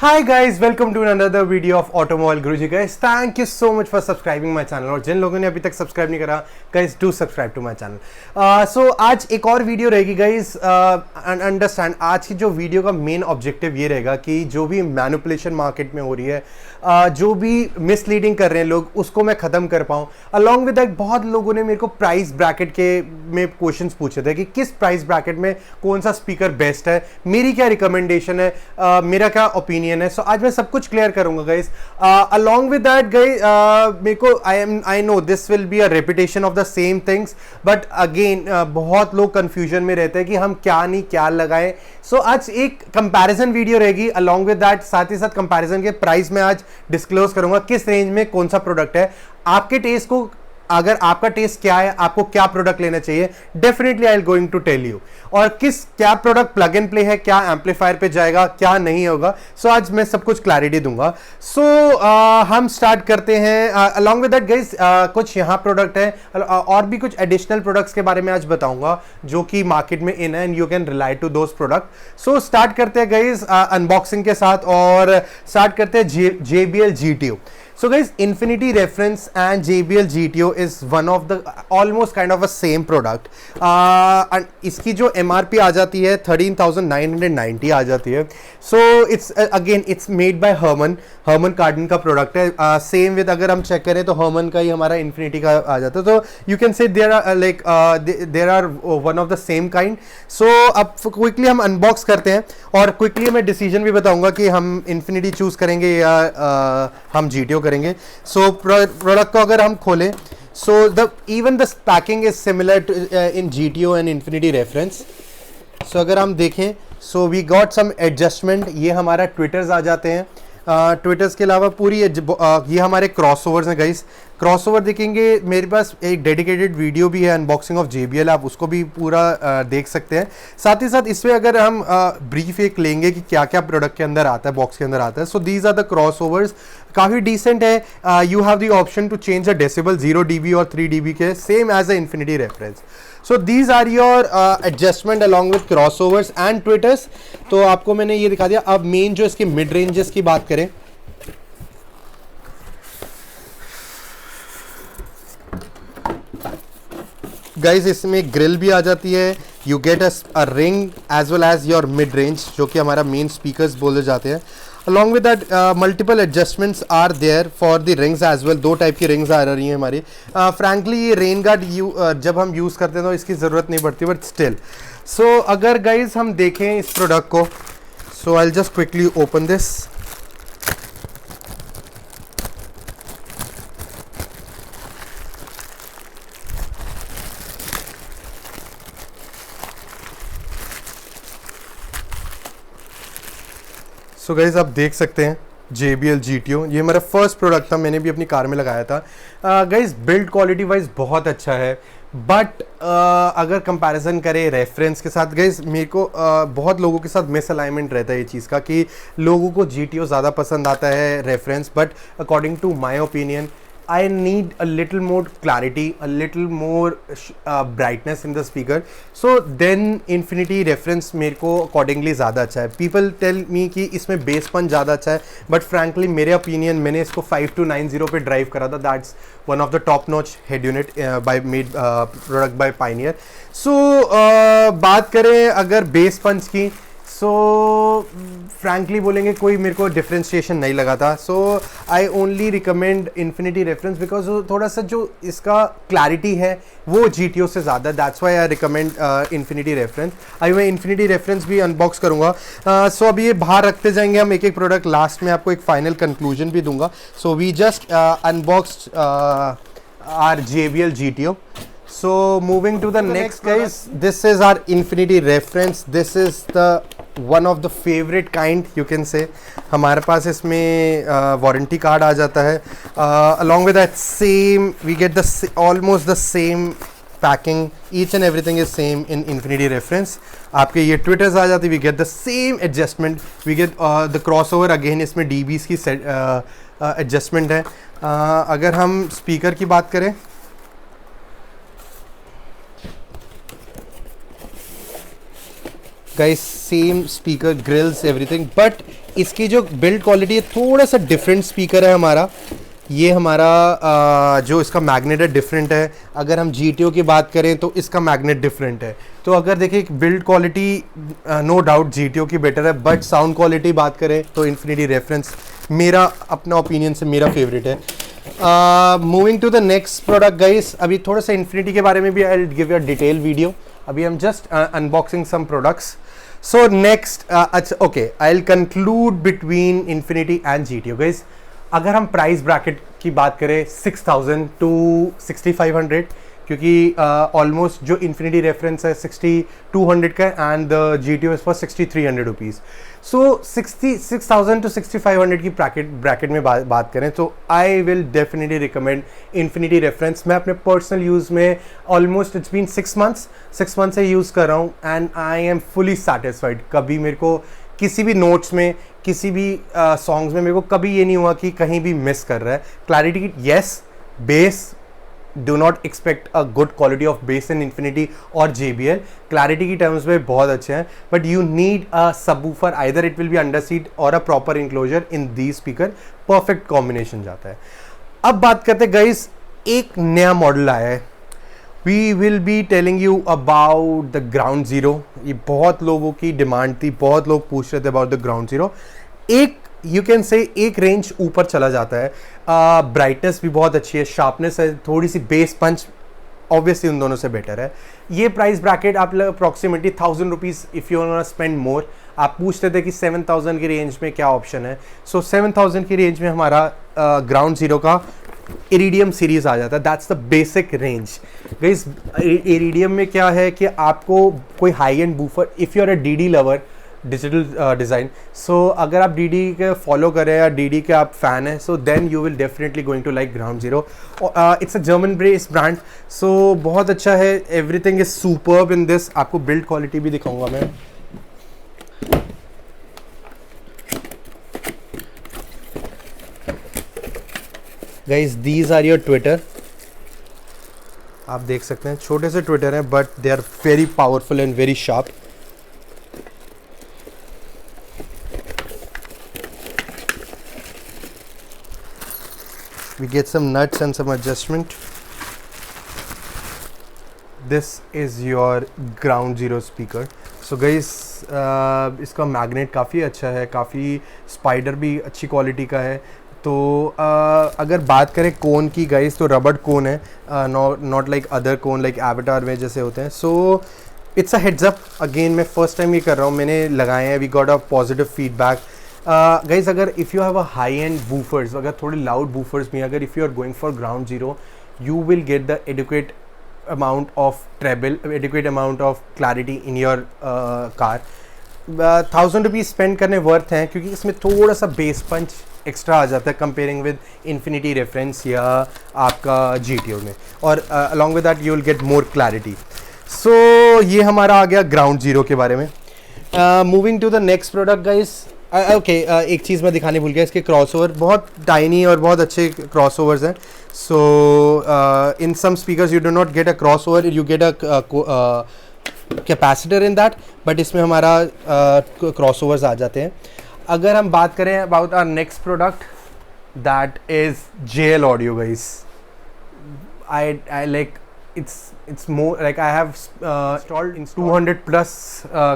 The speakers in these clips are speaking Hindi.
Hi guys, welcome to another video of Automobile Guruji guys. Thank you so much for subscribing my channel. और जिन लोगों ने अभी तक सब्सक्राइब नहीं करा guys, do subscribe to my channel. So आज एक और वीडियो रहेगी guys. अंडरस्टैंड आज की जो वीडियो का मेन ऑब्जेक्टिव ये रहेगा कि जो भी मैनिपुलेशन मार्केट में हो रही है, जो भी मिसलीडिंग कर रहे हैं लोग, उसको मैं ख़त्म कर पाऊँ. अलॉन्ग विद दैट बहुत लोगों ने मेरे को प्राइस ब्रैकेट के में क्वेश्चंस पूछे थे कि किस प्राइस ब्रैकेट में कौन सा स्पीकर बेस्ट है, मेरी क्या रिकमेंडेशन है, मेरा क्या ओपिनियन है. सो आज मैं सब कुछ क्लियर करूंगा guys. Along with that guys मेरे को I know this will be a repetition of the same things, but again बहुत लोग कंफ्यूजन में रहते हैं कि हम क्या नहीं क्या लगाएं. सो आज एक कंपैरिजन वीडियो रहेगी. अलॉन्ग विद दैट साथ ही साथ कंपैरिजन के प्राइस में आज डिस्क्लोज करूंगा किस रेंज में कौन सा प्रोडक्ट है. आपके टेस्ट को, अगर आपका टेस्ट क्या है, आपको क्या प्रोडक्ट लेना चाहिए, definitely I am going to tell you. और क्या प्रोडक्ट प्लग एंड प्ले है, क्या एम्पलीफायर पे जाएगा, क्या नहीं होगा. सो आज मैं सब कुछ क्लैरिटी दूंगा. सो हम स्टार्ट करते हैं. अलॉन्ग विद दैट गाइस कुछ यहाँ प्रोडक्ट है और भी कुछ एडिशनल प्रोडक्ट्स के बारे में आज बताऊंगा जो कि मार्केट में इन है and you can rely to those product. So start करते हैं गाइस अनबॉक्सिंग के साथ और स्टार्ट करते हैं JBL GTO. So guys, Infinity Reference and JBL GTO is one of the almost kind of a same product. And इसकी जो MRP आ जाती है 13,990 आ जाती है. So it's again it's made by Harman Kardon का प्रोडक्ट है. Same with अगर हम चेक करें तो Harman का ही हमारा Infinity का आ जाता है. तो you can say there are one of the same kind. So अब क्विकली हम अनबॉक्स करते हैं और क्विकली मैं डिसीजन भी बताऊंगा कि हम Infinity चूज करेंगे या हम GTO करेंगे. सो प्रोडक्ट को अगर हम खोलें, so the even the packing is similar in GTO and Infinity Reference. So अगर हम देखें, so we got some adjustment. ये हमारा ट्विटर्स आ जाते हैं. ट्विटर्स के अलावा पूरी ये हमारे क्रॉसओवर्स हैं गाइस. क्रॉसओवर देखेंगे, मेरे पास एक डेडिकेटेड वीडियो भी है अनबॉक्सिंग ऑफ JBL, आप उसको भी पूरा देख सकते हैं. साथ ही साथ इसमें अगर हम ब्रीफ एक लेंगे कि क्या क्या प्रोडक्ट के अंदर आता है, बॉक्स के अंदर आता है. So these are the crossovers. काफ़ी डिसेंट है. You have the option to change the decibel 0 dB और 3 dB के, same as a Infinity Reference. So these are your adjustment along with crossovers and tweeters. तो आपको मैंने ये दिखा दिया. अब मेन जो इसकी मिड रेंजेस की बात करें, गाइज इसमें ग्रिल भी आ जाती है. You get a ring as well as your mid range, जो कि हमारा मेन स्पीकर्स बोले जाते हैं. Along with that multiple adjustments are there for the rings as well. 2 type की रिंग्स आ रही हैं हमारी. फ्रैंकली ये रेन गार्ड जब हम यूज़ करते हैं तो इसकी ज़रूरत नहीं पड़ती, बट स्टिल. सो अगर गाइज हम देखें इस प्रोडक्ट को, so I will just quickly open this. So guys आप देख सकते हैं JBL GTO. ये मेरा फर्स्ट प्रोडक्ट था, मैंने भी अपनी कार में लगाया था. गाइज बिल्ड क्वालिटी वाइज बहुत अच्छा है, बट अगर कंपैरिजन करें रेफरेंस के साथ, गाइज मेरे को बहुत लोगों के साथ मिस अलाइनमेंट रहता है ये चीज़ का कि लोगों को GTO ज़्यादा पसंद आता है reference. But according to my opinion, I need a little more clarity, a little more brightness in the speaker. So then Infinity Reference मेरे को accordingly ज़्यादा अच्छा है. People tell me कि इसमें बेसपन ज़्यादा अच्छा है, but frankly मेरे opinion, मैंने इसको 5290 पे ड्राइव करा था. That's one of the top notch head unit product by Pioneer. So बात करें अगर बेस पंच की, सो फ्रैंकली बोलेंगे कोई मेरे को डिफ्रेंशिएशन नहीं लगा था. So I only recommend Infinity Reference because थोड़ा सा जो इसका क्लैरिटी है वो GTO से ज़्यादा. That's why I recommend Infinity Reference. अभी मैं Infinity Reference भी अनबॉक्स करूँगा. सो अभी ये बाहर रखते जाएंगे हम एक एक प्रोडक्ट. लास्ट में आपको एक फाइनल कंक्लूजन भी दूंगा. So we just unboxed our JBL GTO. So moving to the next guys, this is our Infinity Reference. This is the one of the favorite kind you can say. हमारे पास इसमें वारंटी कार्ड आ जाता है. Along with that same we get the almost the same packing. Each and everything is same in Infinity Reference. आपके ये ट्विटर्स आ जाती है. We get the same adjustment. We get the crossover again. इसमें dBs की एडजस्टमेंट है. अगर हम स्पीकर की बात करें, guys same speaker, grills, everything, but इसकी जो बिल्ड क्वालिटी है थोड़ा सा डिफरेंट स्पीकर है हमारा। ये हमारा जो इसका मैग्नेट है डिफरेंट है। अगर हम GTO की बात करें तो इसका मैग्नेट डिफरेंट है। तो अगर देखिए build quality no doubt GTO की बेटर है, बट साउंड क्वालिटी बात करें तो इन्फिनिटी रेफरेंस मेरा अपना ओपिनियन से मेरा फेवरेट है। Moving to the next product guys, अभी थोड़ा सा इन्फिनिटी के बारे में भी I will give you a detail video. अभी हम just unboxing some products. So next, अच्छा okay, I will conclude between Infinity and GTO guys. अगर हम प्राइस ब्रैकेट की बात करें 6000 टू 6500, क्योंकि ऑलमोस्ट जो इन्फिनिटी रेफरेंस है 6200 का and the GTO is for 6300 rupees. So 6000 to 6500 की ब्रैकेट में बात करें तो I will definitely recommend Infinity reference. मैं अपने पर्सनल यूज़ में ऑलमोस्ट इट्स बीन 6 मंथ से यूज़ कर रहा हूँ and I am fully satisfied. कभी मेरे को किसी भी नोट्स में, किसी भी सॉन्ग्स में मेरे को कभी ये नहीं हुआ कि कहीं भी मिस कर रहा है। Clarity, yes, bass, do not expect a good quality of bass in Infinity और JBL। क्लैरिटी की टर्म्स में बहुत अच्छे हैं, but you need a subwoofer, either it will be under seat or a proper enclosure. In the speaker perfect combination जाता है। अब बात करते हैं गाइस, एक नया मॉडल आया है। We will be telling you about the ground zero. ये बहुत लोगों की डिमांड थी, बहुत लोग पूछ रहे थे अबाउट द ग्राउंड जीरो। एक यू कैन से एक रेंज ऊपर चला जाता है। ब्राइटनेस भी बहुत अच्छी है, शार्पनेस है, थोड़ी सी बेस पंच ऑब्वियसली उन दोनों से बेटर है। ये प्राइस ब्रैकेट आप approximately 1000 rupees if you want spend more. आप पूछते थे कि 7000 की रेंज में क्या ऑप्शन है। सो 7000 की रेंज में हमारा ग्राउंड जीरो का इरिडियम सीरीज आ जाता है। That's the basic range guys. Iridium में क्या है कि आपको कोई high end woofer, if you are a DD lover, digital design, so अगर आप DD के फॉलो करें या DD के आप फ़ैन हैं, so then you will definitely going to like Ground Zero. It's a German based brand, so बहुत अच्छा है। Everything is superb in this. आपको बिल्ड क्वालिटी भी दिखाऊंगा मैं। Guys these are your tweeter. आप देख सकते हैं छोटे से ट्विटर हैं, but they are very powerful and very sharp. We get some nuts and some adjustment. This is your ground zero speaker. So guys, इसका मैग्नेट काफ़ी अच्छा है, काफ़ी स्पाइडर भी अच्छी क्वालिटी का है। तो अगर बात करें कोन की गाइस, तो रबड़ कोन है, not like other cone like Avatar में जैसे होते हैं। So it's a heads up. Again मैं फर्स्ट टाइम ये कर रहा हूँ, मैंने लगाए हैं, we got a positive feedback. Guys अगर if you have a high end woofers, अगर थोड़े लाउड बूफर्स भी, अगर if you are going for Ground Zero, you will get the adequate amount of treble, adequate amount of clarity in your car. 1000 rupees spend करने वर्थ हैं, क्योंकि इसमें थोड़ा सा बेस पंच एक्स्ट्रा आ जाता है कंपेयरिंग विद इन्फिनिटी रेफरेंस या आपका GTO में, और along with that you will get more clarity. So ये हमारा आ गया ग्राउंड जीरो के बारे में। Moving to the next product guys. Okay, एक चीज़ मैं दिखाने भूल गया, इसके क्रॉसओवर बहुत टाइनी और बहुत अच्छे क्रॉसओवर्स हैं। So in some speakers you do not get a crossover, you get a capacitor in that, but इसमें हमारा क्रॉसओवर्स आ जाते हैं। अगर हम बात करें about our next product, that is JL audio guys. I like it's more like I have installed 200 plus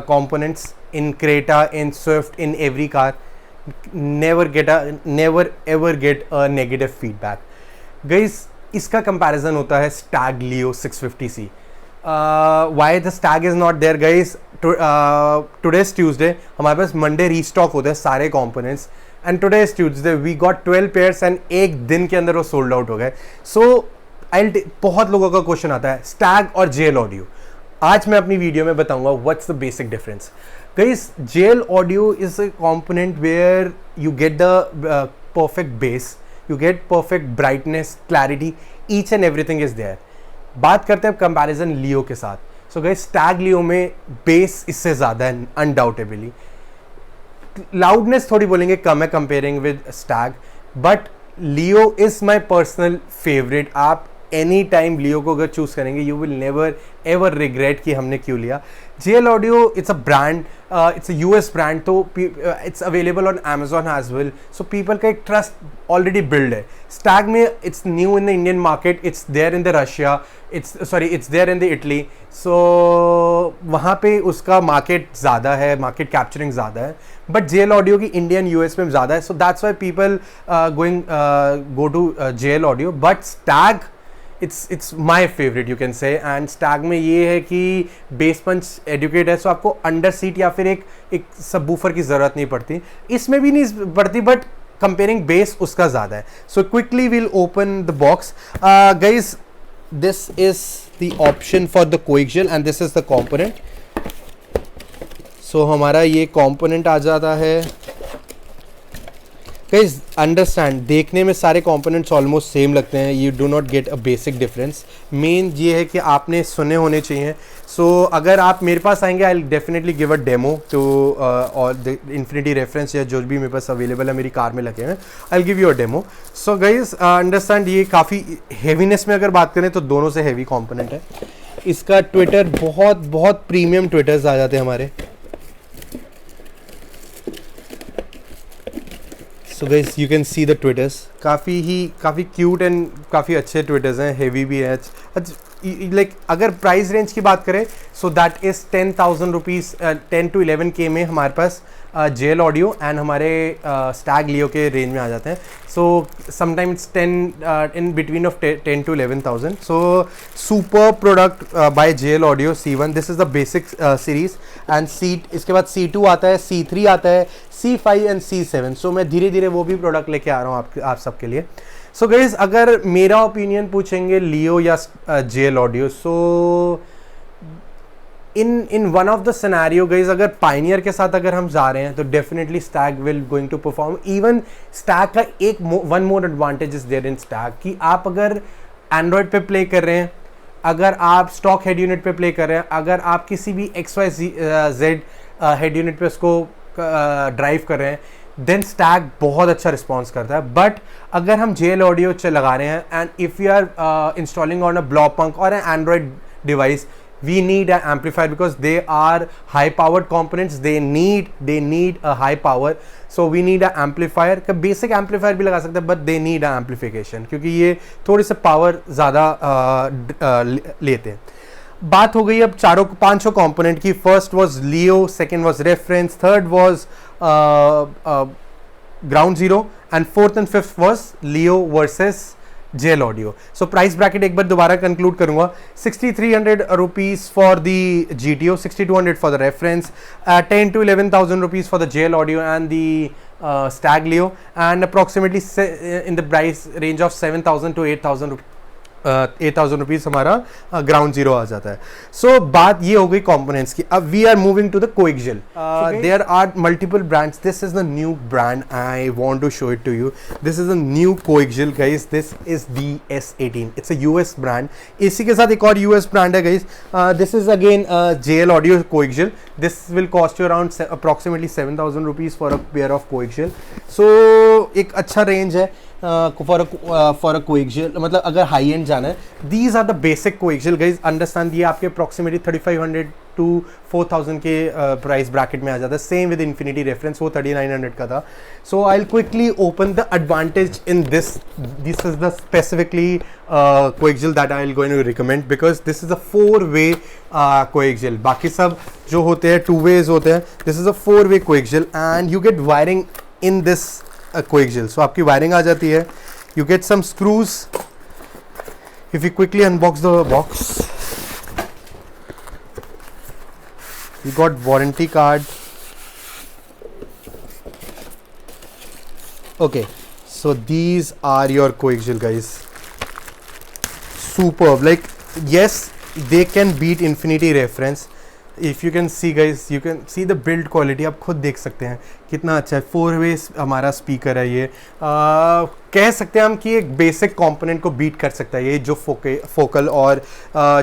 components in Creta, in Swift, in every car. Never ever get a negative feedback guys। इसका comparison होता है Stag Leo 650C। Why the Stag is not there guys? Today's Tuesday, हमारे पास Monday restock होते हैं सारे components, and today is Tuesday, we got 12 pairs and एक दिन के अंदर वो sold out हो गए। So बहुत लोगों का क्वेश्चन आता है स्टैग और JL ऑडियो। आज मैं अपनी वीडियो में बताऊंगा what's the basic difference guys. JL audio is a component where you get the perfect bass, you get perfect brightness, clarity, each and everything is there. बात करते हैं कंपैरिजन लियो के साथ। सो गाइस स्टैग लियो में बेस इससे ज़्यादा है अनडाउटेबली, लाउडनेस थोड़ी बोलेंगे कम है comparing with Stag, but Leo is my personal favourite. आप एनी टाइम लियो को अगर चूज़ करेंगे you will never ever regret कि हमने क्यों लिया. JL Audio, it's a brand, it's a US brand, तो it's available on Amazon as well. So people का एक trust already build है. Stag में it's new in the Indian market, it's there in the Russia, it's there in the Italy. So वहाँ पे उसका market ज़्यादा है, market capturing ज़्यादा है. But JL Audio की Indian US में ज़्यादा है. So that's why people go to JL Audio. But Stag, it's my favorite you can say. And Stag में ये है कि बेस पंच एडुकेट है, सो आपको अंडर सीट या फिर एक सबवूफर की ज़रूरत नहीं पड़ती. इसमें भी नहीं पड़ती, बट कंपेयरिंग बेस उसका ज़्यादा है. So quickly will open the box guys. This is the option for the coaxial and this is the component. So हमारा ये कॉम्पोनेंट आ जाता है. गाइज अंडरस्टैंड, देखने में सारे कंपोनेंट्स ऑलमोस्ट सेम लगते हैं, you do not get a basic difference. Main ये है कि आपने सुने होने चाहिए. सो अगर आप मेरे पास आएंगे I will definitely give a demo to और द इन्फिनिटी रेफरेंस या जो भी मेरे पास अवेलेबल है मेरी कार में लगे हैं, आई will give you a demo. So guys understand, ये काफ़ी हेवीनेस में अगर बात करें तो दोनों से हेवी कॉम्पोनेंट है. इसका ट्विटर बहुत प्रीमियम ट्विटर्स आ जाते हैं हमारे. So guys you can see the tweeters, काफ़ी क्यूट एंड काफ़ी अच्छे ट्विटर्स हैं, हेवी भी है. लाइक अगर प्राइस रेंज की बात करें so that is 10,000 rupees, 10 to 11K में हमारे पास JL Audio एंड हमारे स्टैग लियो के रेंज में आ जाते हैं. So sometimes 10 in between of 10 to 11,000. So super product by JL Audio C1. This is the basic series and इसके बाद C2 आता है, C3 आता है, C5 एंड C7. सो मैं धीरे धीरे वो भी प्रोडक्ट लेके आ रहा हूँ आप सबके लिए. सो गाइज अगर मेरा ओपिनियन पूछेंगे लियो या JL Audio, so in one of the scenario guys अगर पाइनियर के साथ अगर हम जा रहे हैं तो definitely Stag will going to perform. Even Stag का एक one more advantage is there in Stag कि आप अगर एंड्रॉयड पे प्ले कर रहे हैं, अगर आप स्टॉक हेड यूनिट पे प्ले कर रहे हैं, अगर आप किसी भी XYZ हेड यूनिट पे उसको ड्राइव कर रहे हैं, देन स्टैग बहुत अच्छा रिस्पॉन्स करता है. बट अगर हम JL Audio लगा रहे हैं and if you are installing on a Blaupunkt or an Android device, we need an amplifier because they are high powered components. They need a high power, so we need an amplifier. का basic amplifier भी लगा सकते हैं, but they need a amplification क्योंकि ये थोड़ी सी पावर ज़्यादा लेते हैं. बात हो गई अब पांचों कंपोनेंट की. First was Leo, second was reference, third was ground zero and fourth and fifth was Leo versus JL Audio. So price bracket एक बार दोबारा कंक्लूड करूंगा. 6,300 rupees for the GTO, 6,200 for the reference, 10 to 11,000 rupees for the JL Audio and the Stag Leo, and approximately in the price range of 7,000 to 8,000 rupees हमारा ग्राउंड जीरो आ जाता है. सो बात ये हो गई कंपोनेंट्स की. अब we are moving to the coaxial. There are multiple brands. This is the new brand, I want to show it to you. This is the new coaxial guys. This is DS18. It's a US brand. इसी के साथ एक और US ब्रांड है guys. This is again JL Audio coaxial. This will cost you around approximately 7,000 rupees for a pair of coaxial. So एक अच्छा रेंज है फॉर अ कोएक्सियल. मतलब अगर हाई एंड जाना है, these are the basic coaxial guys. Understand, ये आपके अप्रॉक्सीमेटली 3,500 to 4,000 के प्राइस ब्रैकेट में आ जाता है. सेम विद इन्फिनिटी रेफरेंस, वो 3,900 का था. So I will quickly open the advantage in this. This is the specifically coaxial that I will going to recommend because this is a 4-way coaxial. बाकी सब जो होते हैं 2 ways होते हैं. This is a 4-way coaxial and you get wiring in this coaxial. So आपकी वायरिंग आ जाती है. You get some screws. If you quickly unbox the box, you got warranty card. Okay, so these are your coaxial guys. Superb. Like yes, they can beat infinity reference. If you can see guys, you can see the build quality, आप खुद देख सकते हैं कितना अच्छा है। 4-वे हमारा स्पीकर है ये, कह सकते हैं हम कि एक बेसिक कंपोनेंट को बीट कर सकता है ये, जो फोकल और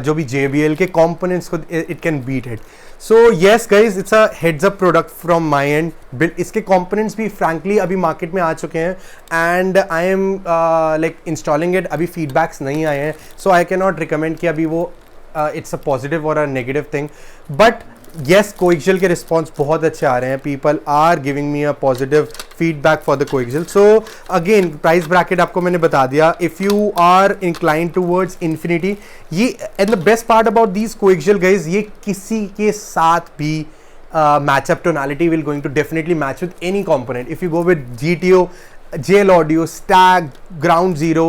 जो भी JBL के कंपोनेंट्स को it can beat it. So yes guys, it's a heads up product from my end. इसके कंपोनेंट्स भी फ्रैंकली अभी मार्केट में आ चुके हैं and I am like installing it. अभी फीडबैक्स नहीं आए हैं, so I can not recommend कि अभी वो इट्स अ पॉजिटिव और a negative thing, but yes coaxial के रिस्पॉन्स बहुत अच्छे आ रहे हैं। People are giving me a positive feedback for the coaxial. So again price bracket आपको मैंने बता दिया। If you are incline towards Infinity, ये and the best part about these coaxial guys, ये किसी के साथ भी matchup tonality will going to definitely match with any component. If you go with GTO, JL Audio, Stag, Ground Zero,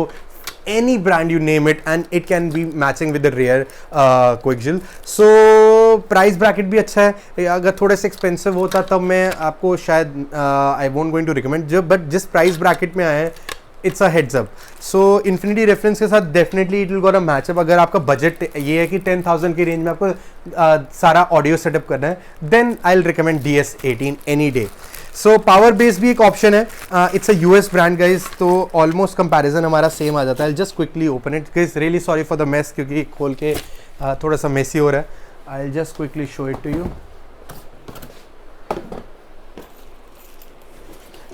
any brand you name it, and it can be matching with the rear coaxial. So price bracket भी अच्छा है। अगर थोड़ा सा एक्सपेंसिव होता तब मैं आपको शायद I won't going to recommend, जो बट जिस प्राइस ब्रैकेट में आया है it's a heads up. So Infinity reference के साथ definitely it will go a matchup. अगर आपका बजट ये है कि 10,000 की रेंज में आपको सारा ऑडियो सेटअप करना है, then I will recommend DS18 any day. So power bass भी एक ऑप्शन है। It's a US brand guys, तो ऑलमोस्ट कंपैरिजन हमारा सेम आ जाता है। Just quickly open it guys, really sorry for the mess, क्योंकि खोल के थोड़ा सा मेसी हो रहा है। I will just quickly show it to you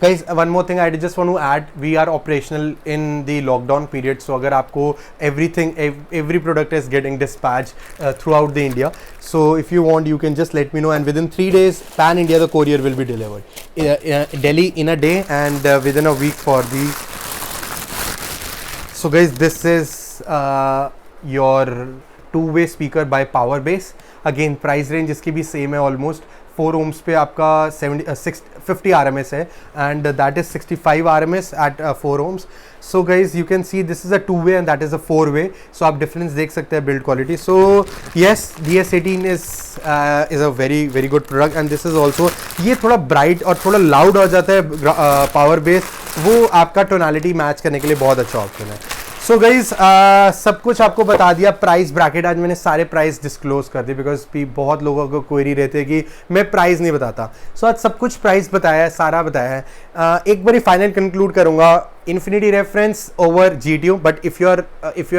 guys. One more thing I just want to add, we are operational in the lockdown period, so अगर आपको every product is getting dispatched throughout the India, so if you want you can just let me know, and within 3 days pan India the courier will be delivered. Delhi in a day, and within a week for the. So guys, this is your 2-way speaker by Powerbase. Again price range इसकी भी same है, almost 4 ohms पे आपका 50 RMS है, and that is 65 RMS at 4 ohms. So guys you can see this is a 2-way and that is a 4-way, so आप difference देख सकते हैं build quality. So yes, DS18 is a very good product, and this is also, ये थोड़ा bright और थोड़ा loud हो जाता है power base, वो आपका tonality मैच करने के लिए बहुत अच्छा ऑप्शन है। सो गाइज सब कुछ आपको बता दिया। प्राइस ब्रैकेट आज मैंने सारे प्राइस डिस्क्लोज कर दिए, बिकॉज बहुत लोगों को क्वेरी रहती है कि मैं प्राइस नहीं बताता। सो आज सब कुछ प्राइस बताया है, सारा बताया है। एक बार फाइनल कंक्लूड करूंगा, Infinity reference over GTO, but if you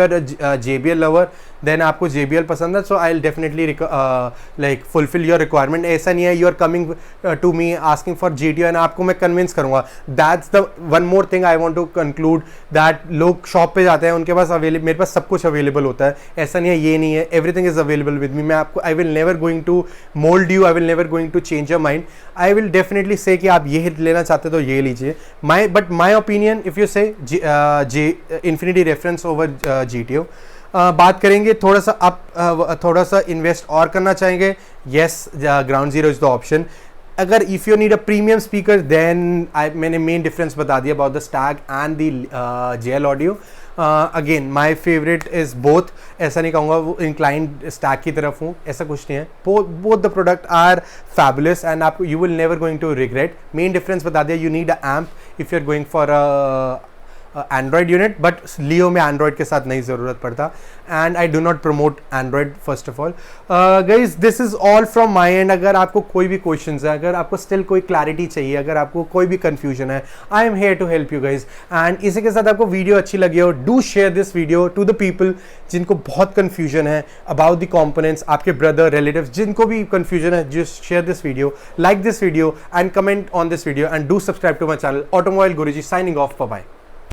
are JBL lover then आपको JBL पसंद है, so I will definitely like fulfil your requirement. ऐसा नहीं है you are coming to me asking for GTO and आपको मैं कन्विंस करूंगा। That's the one more thing I want to conclude, that लोग शॉप पे जाते हैं, उनके पास मेरे पास सब कुछ अवेलेबल होता है। ऐसा नहीं है, ये नहीं है, everything is available with me. मैं आपको I will never going to mould you, I will never going to change your mind. I will definitely say कि आप ये लेना चाहते तो ये लीजिए। But my opinion, if you say Infinity reference over GTO। बात करेंगे थोड़ा सा थोड़ा सा इन्वेस्ट और करना चाहेंगे, yes Ground Zero is the option. अगर if you need a premium speaker then मैंने मेन डिफरेंस बता दिया about the Stag and the JL audio. Again my favourite is both, ऐसा नहीं कहूँगा वो इंक्लाइंड स्टैग की तरफ हूँ, ऐसा कुछ नहीं है। Both the product are fabulous and आपको you will never going to regret. Main difference बता दिया, you need a amp if you are going for Android unit, but Leo में एंड्रॉयड के साथ नहीं ज़रूरत पड़ता, and I do not promote Android first of all. Guys this is all from my end. अगर आपको कोई भी क्वेश्चन है, अगर आपको स्टिल कोई क्लैरिटी चाहिए, अगर आपको कोई भी कन्फ्यूजन है, I am here to help you guys. And इसी के साथ आपको वीडियो अच्छी लगी हो, do share this video to the people जिनको बहुत कन्फ्यूजन है अबाउट द कॉम्पोनेंट्स, आपके ब्रदर रिलेटिव्स जिनको भी कन्फ्यूजन है, just share this video, like this video and comment on this video, and do subscribe to my channel automobile Guruji. Signing off, bye bye.